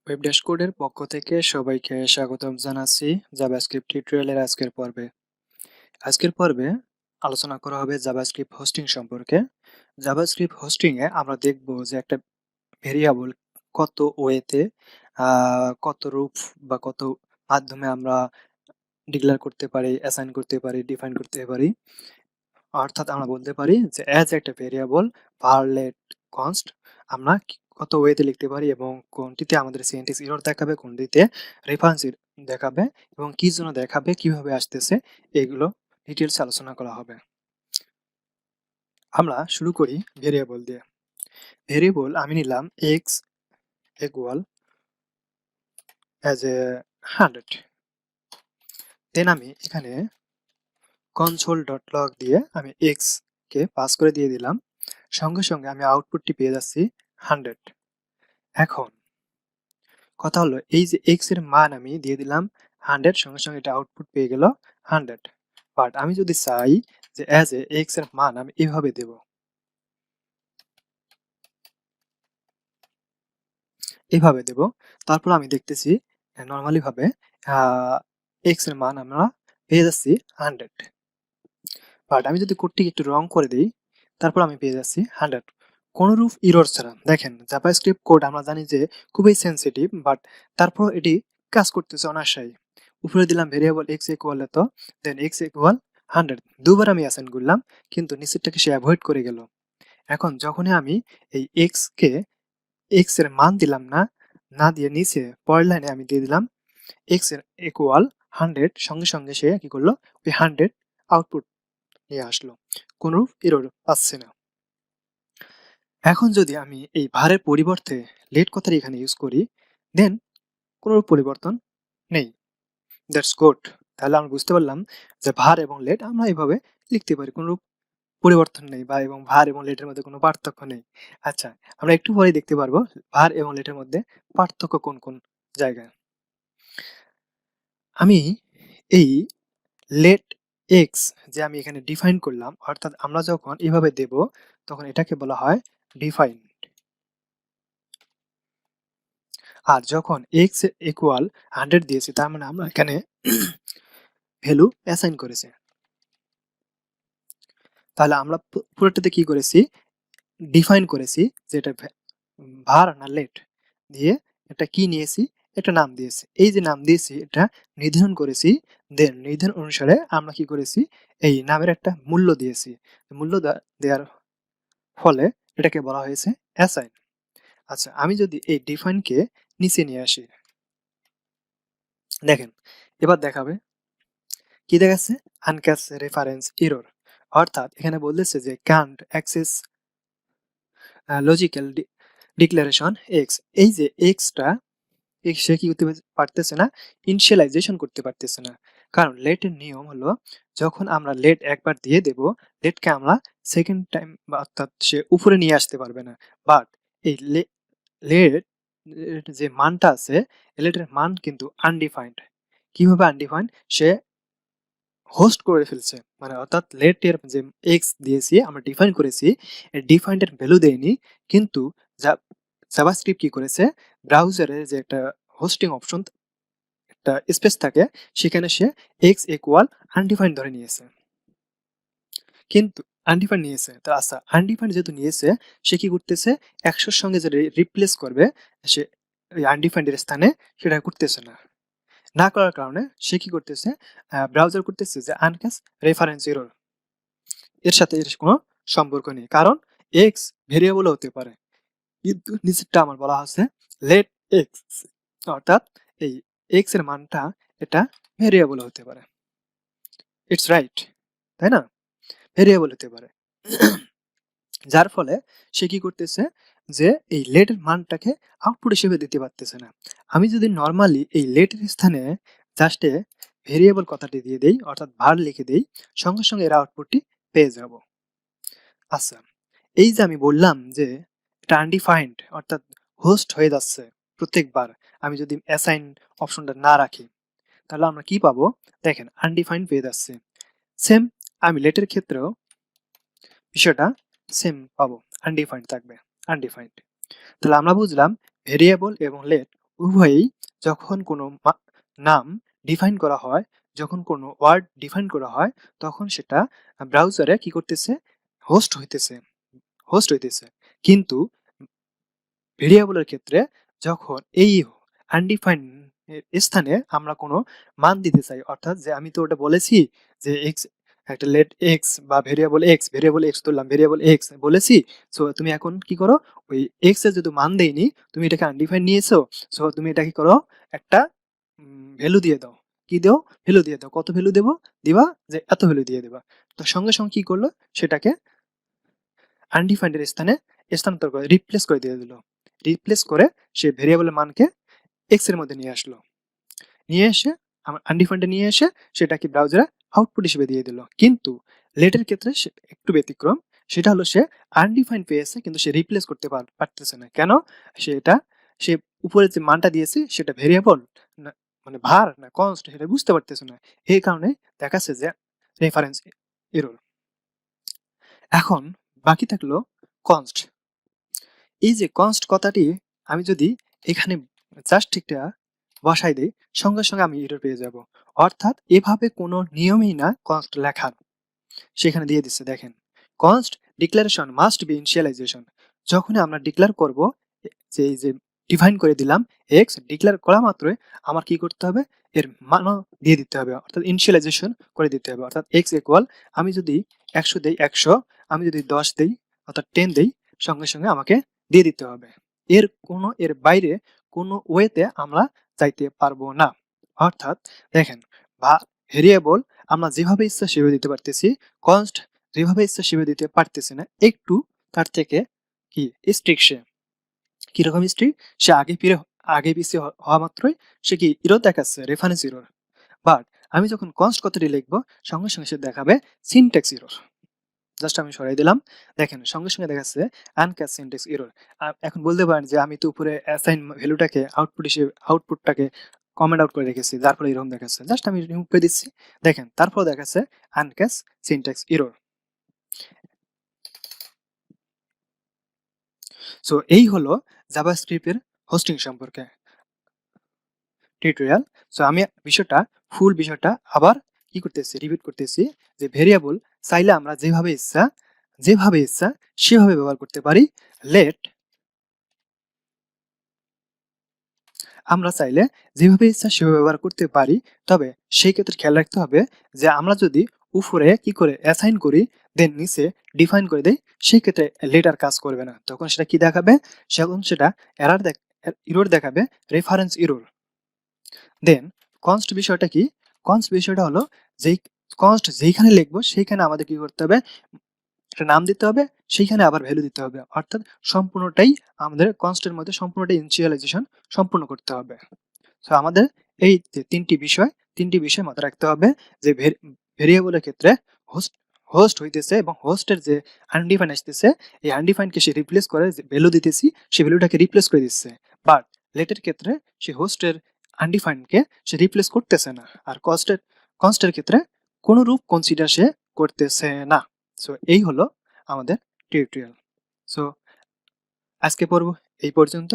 ওয়েবডেস্কোডের পক্ষ থেকে সবাইকে স্বাগতম জানাচ্ছি জাভাস্ক্রিপ্ট টিউটোরিয়ালের আজকের পর্বে আলোচনা করা হবে জাভাস্ক্রিপ্ট হোস্টিং সম্পর্কে। জাভাস্ক্রিপ্ট হোস্টিং এ আমরা দেখব যে একটা ভেরিয়েবল কত ওয়েতে কত রূপ বা কত মাধ্যমে আমরা ডিক্লেয়ার করতে পারি, অ্যাসাইন করতে পারি, ডিফাইন করতে পারি। অর্থাৎ আমরা বলতে পারি যে অ্যাজ একটা ভেরিয়েবল var let const আমরা কত ওয়েতে লিখতে পারি এবং কোনটিতে আমাদের সিনট্যাক্স এরর দেখাবে, কোনটিতে রেফারেন্স দেখাবে এবং কি জন্য দেখাবে, কিভাবে আসতেছে, এগুলো ডিটেইলস আলোচনা করা হবে। আমরা শুরু করি ভেরিয়েবল দিয়ে। ভেরিয়েবল আমি নিলাম x ইকুয়াল অ্যাজ এ 100। দেন আমি এখানে console.log দিয়ে আমি x কে পাস করে দিয়ে দিলাম, সঙ্গে সঙ্গে আমি আউটপুটটি পেয়ে যাচ্ছি 100। এখন কথা হলো এই যে x এর মান আমি দিয়ে দিলাম 100, সঙ্গে সঙ্গে এটা আউটপুট পেয়ে গেল 100। বাট আমি যদি চাই যে অ্যাজ এ x এর মান আমি এভাবে দেব, তারপর আমি দেখতেছি নর্মালি ভাবে x এর মান আমরা পেয়ে যাচ্ছি 100। বাট আমি যদি কোডটিকে একটু রং করে দিই, তারপর আমি পেয়ে যাচ্ছি 100 কোনরূপ ইরর ছাড়া। দেখেন জাভাস্ক্রিপ্ট কোড আমরা জানি যে খুবই সেনসিটিভ, বাট তারপর এটি কাজ করতেছে অনায়াসেই। উপরে দিলাম ভেরিয়েবল x ইকুয়াল এত, দেন x ইকুয়াল 100, দুবার আমি অ্যাসাইন করলাম কিন্তু নিচেরটাকে সে অ্যাভয়েড করে গেল। এখন যখনই আমি এই x কে x এর মান দিলাম না দিয়ে নিচে পরের লাইনে আমি দিয়ে দিলাম x এর ইকুয়াল 100, সঙ্গে সঙ্গে সে কি করলো, ওই 100 আউটপুট নিয়ে আসলো, কোনো এরর পাচ্ছে না। এখন যদি আমি এই ভারের পরিবর্তে লেট কথাটি এখানে ইউজ করি, দেন কোনো পরিবর্তন নেই। That's good. তাহলে আমরা বুঝতে পারলাম যে ভার এবং লেট আমরা এইভাবে লিখতে পারি, কোনো পরিবর্তন নেই বা এবং ভার এবং লেটের মধ্যে কোনো পার্থক্য নেই। আচ্ছা, আমরা একটু পরে দেখতে পারবো ভার এবং লেটের মধ্যে পার্থক্য কোন কোন জায়গায়। আমি এই লেট এক্স যে আমি এখানে ডিফাইন করলাম, অর্থাৎ আমরা যখন এভাবে দেব তখন এটাকে বলা হয় ডিফাইন। আর যখন x ইকুয়াল 100 দিয়েছি, তার মানে আমরা এখানে ভ্যালু অ্যাসাইন করেছি। তাহলে আমরা পুরোটাতে কি করেছি, ডিফাইন করেছি যে এটা var না লেট দিয়ে এটা কি নিয়েছি, একটা নাম দিয়েছি। এই যে নাম দিয়েছি এটা নির্ধারণ করেছি, দেন নির্ধারণ অনুসারে আমরা কি করেছি, এই নামের একটা মূল্য দিয়েছি। মূল্য দেওয়ার ফলে এটাকে বলা হয়েছে অ্যাসাইন। আচ্ছা, আমি যদি এই ডিফাইনকে নিচে নিয়ে আসি, দেখেন এবার দেখাবে কি দেখাচ্ছে, আনক্যাচ রেফারেন্স এরর। অর্থাৎ এখানে বলতেছে যে can't access logical declaration X. এই যে এক্সটা সে কি করতে পারতেছে না, ইনিশিয়ালাইজেশন করতে পারতেছে না। কারণ লেটের নিয়ম হলো যখন আমরা লেট একবার দিয়ে দেব, লেটকে আমরা সেকেন্ড টাইম বা অর্থাৎ সে উপরে নিয়ে আসতে পারবে না। বাট এই লেট যে মানটা আছে, লেটের মান কিন্তু আনডিফাইন্ড। কিভাবে আনডিফাইন্ড, সে হোস্ট করে ফেলছে, মানে অর্থাৎ লেট এর যে এক্স দিয়েছি আমরা ডিফাইন করেছি, এই ডিফাইন্ড এর ভ্যালু দেয়নি, কিন্তু জাভাস্ক্রিপ্ট কি করেছে, ব্রাউজারে যে একটা হোস্টিং অপশন একটা স্পেস থাকে, সেখানে সে এক্স ইকুয়াল আনডিফাইন্ড ধরে নিয়েছে। কিন্তু আনডিফাইন্ড নিয়েছে, তো আচ্ছা আনডিফাইন্ড যেহেতু নিয়েছে, সে কি করতেছে, 100-র সঙ্গে যে রিপ্লেস করবে, সে ওই আনডিফাইন্ডের স্থানে সেটা করতেছে না করার কারণে সে কি করতেছে, ব্রাউজার করতেছে যে আনক্যাচ রেফারেন্স এরর। এর সাথে এর কোনো সম্পর্ক নেই, কারণ এক্স ভেরিয়েবল হতে পারে, কিন্তু নিচেরটা আমার বলা আছে লেট এক্স, অর্থাৎ এই এক্স এর মানটা এটা ভেরিয়েবল হতে পারে। ইটস রাইট, তাই না, ভেরিয়েবল হতে পারে। যার ফলে সে কি করতেছে, যে এই লেটের মানটাকে আউটপুট হিসেবে দিতে পারতেছে না। আমি যদি নর্মালি এই লেটের স্থানে জাস্ট ভেরিয়েবল কথাটি দিয়ে দেই, অর্থাৎ var লিখে দেই, সঙ্গে সঙ্গে এর আউটপুটটি পেয়ে যাব। আচ্ছা, এই যে আমি বললাম যে এটা আনডিফাইন্ড, অর্থাৎ হোস্ট হয়ে যাচ্ছে প্রত্যেকবার আমি যদি অ্যাসাইন অপশনটা না রাখি, তাহলে আমরা কি পাবো, দেখেন আনডিফাইন্ড পেয়ে যাচ্ছে। সেম আমি লেটের ক্ষেত্রেও বিষয়টা সেম পাবো, আনডিফাইন্ড থাকবে, আনডিফাইন্ড। তাহলে আমরা বুঝলাম ভেরিয়েবল এবং লেট উভয়ই যখন কোনো নাম ডিফাইন করা হয়, যখন কোনো ওয়ার্ড ডিফাইন করা হয়, তখন সেটা ব্রাউজারে কি করতেছে, হোস্ট হইতেছে। কিন্তু ভেরিয়েবলের ক্ষেত্রে যখন এই আনডিফাইন্ড স্থানে আমরা কোনো মান দিতে চাই, অর্থাৎ যে আমি তো ওটা বলেছি যে এক্স, একটা লেট এক্স বা ভেরিয়েবল এক্স ধরলাম, ভেরিয়েবল এক্স বলেছি। সো তুমি এখন কি করো, ওই এক্স এর যদি মান দেয়নি, তুমি এটাকে আনডিফাইন্ড নিয়েছো, সো তুমি এটা কি করো, একটা ভ্যালু দিয়ে দাও। কি দাও? ভ্যালু দিয়ে দাও। কত ভ্যালু দেবো? দিবা যে এত ভ্যালু দিয়ে দিবা। তো সঙ্গে সঙ্গে কি করলো, সেটাকে আনডিফাইন্ড এর স্থানে স্থানান্তর করে রিপ্লেস করে দিয়ে দিল। রিপ্লেস করে সে ভেরিয়েবলের মানকে এক্স এর মধ্যে নিয়ে আসলো, নিয়ে এসে আমার আনডিফাইন্ডে নিয়ে এসে সেটাকে ব্রাউজারে আউটপুট হিসেবে দিয়ে দিল। কিন্তু লেটের ক্ষেত্রে একটু ব্যতিক্রম। সেটা হলো সে আনডিফাইন্ড পেয়েছে, কিন্তু সে রিপ্লেস করতে পারতেছে না। কেন? সে উপরে যে মানটা দিয়েছে সেটা ভেরিয়েবল না, মানে ভার না কনস্ট, সেটা বুঝতে পারতেছে না। এই কারণে দেখাচ্ছে যে রেফারেন্স এরর। এখন বাকি থাকলো কনস্ট। এই যে কনস্ট কথাটি আমি যদি এখানে জাস্ট একটা বসাই দিই, সঙ্গে সঙ্গে আমি এরর পেয়ে যাব। অর্থাৎ এভাবে কোনো নিয়মই না কনস্ট লেখার, সেখানে দিয়ে দিচ্ছে দেখেন, const declaration must be initialization. যখন আমরা ডিক্লেয়ার করব, যে এই যে ডিফাইন করে দিলাম এক্স, ডিক্লেয়ার করা মাত্রই আমার কি করতে হবে, এর মানও দিয়ে দিতে হবে, অর্থাৎ ইনিশিয়ালাইজেশন করে দিতে হবে। অর্থাৎ এক্স ইকুয়াল, আমি যদি 100 দেই 100, আমি যদি 10 দেই অর্থাৎ 10 দেই, সঙ্গে সঙ্গে আমাকে দিয়ে দিতে হবে। এর বাইরে কোনো ওয়েতে আমরা যাইতে পারবো না। অর্থাৎ দেখেন, ভেরিয়েবল আমরা যেভাবে ইচ্ছা সেভাবে দিতে পারতেছি, কনস্ট যেভাবে ইচ্ছা সেভাবে দিতে পারতেছি না। একটু তার থেকে কি স্ট্রিক্ট সে। কিরকম স্ট্রিক্ট? সে আগে পিছিয়ে হওয়া মাত্রই সে কি ইরর দেখাচ্ছে, রেফারেন্স ইরর। বাট আমি যখন কনস্ট কথাটি লিখবো, সঙ্গে সঙ্গে সে দেখাবে সিনট্যাক্স ইরর। জাস্ট আমি সরাই দিলাম, দেখেন সঙ্গে সঙ্গে দেখাচ্ছে আনক্যাচ সিনট্যাক্স এরর। এখন বলতে পারেন যে আমি তো উপরে অ্যাসাইন ভ্যালুটাকে আউটপুটটাকে কমেন্ট আউট করে রেখেছি, যার ফলে এরকম দেখাচ্ছে। জাস্ট আমি রিমুভ করে দিচ্ছি, দেখেন তারপর দেখাচ্ছে আনক্যাচ সিনট্যাক্স এরর। সো এই হলো জাভাস্ক্রিপ্টের হোস্টিং সম্পর্কে টিউটোরিয়াল। সো আমি ফুল বিষয়টা আবার কি করতেছি, রিপিট করতেছি, যে ভেরিয়েবল চাইলে আমরা যেভাবে ইচ্ছা সেভাবে ব্যবহার করতে পারি। লেট আমরা চাইলে যেভাবে ইচ্ছা সেভাবে ব্যবহার করতে পারি। তবে সেই ক্ষেত্রে খেয়াল রাখতে হবে যে আমরা যদি উপরে কি করে অ্যাসাইন করি, দেন নিচে ডিফাইন করে দেই, সেই ক্ষেত্রে লেটার কাজ করবে না। তখন সেটা কি দেখাবে, সেটা ইরর দেখাবে, রেফারেন্স ইরর। দেন কনস্ট বিষয়টা কি? কনস্ট বিষয়টা হলো, যেই কনস্ট যেইখানে লিখবো সেইখানে আমাদের কি করতে হবে, একটা নাম দিতে হবে, সেইখানে আবার ভ্যালু দিতে হবে। অর্থাৎ সম্পূর্ণটাই আমাদের কনস্টের মধ্যে সম্পূর্ণটাই ইনিশিয়ালাইজেশন সম্পূর্ণ করতে হবে। সো আমাদের এই যে তিনটি বিষয় মাথায় রাখতে হবে, যে ভেরিয়েবলের ক্ষেত্রে হোস্ট হোস্ট হইতেছে এবং হোস্টের যে আনডিফাইন আসতেছে, এই আনডিফাইনকে সে রিপ্লেস করে, যে ভ্যালু দিতেছি সেই ভ্যালুটাকে রিপ্লেস করে দিচ্ছে। বাট লেটের ক্ষেত্রে সে হোস্টের আনডিফাইনকে সে রিপ্লেস করতেছে না, আর কনস্টের ক্ষেত্রে কোনো রূপ কনসিডার সে করতেছে না। সো এই হলো আমাদের টিউটোরিয়াল। সো আজকে পর্ব এই পর্যন্ত।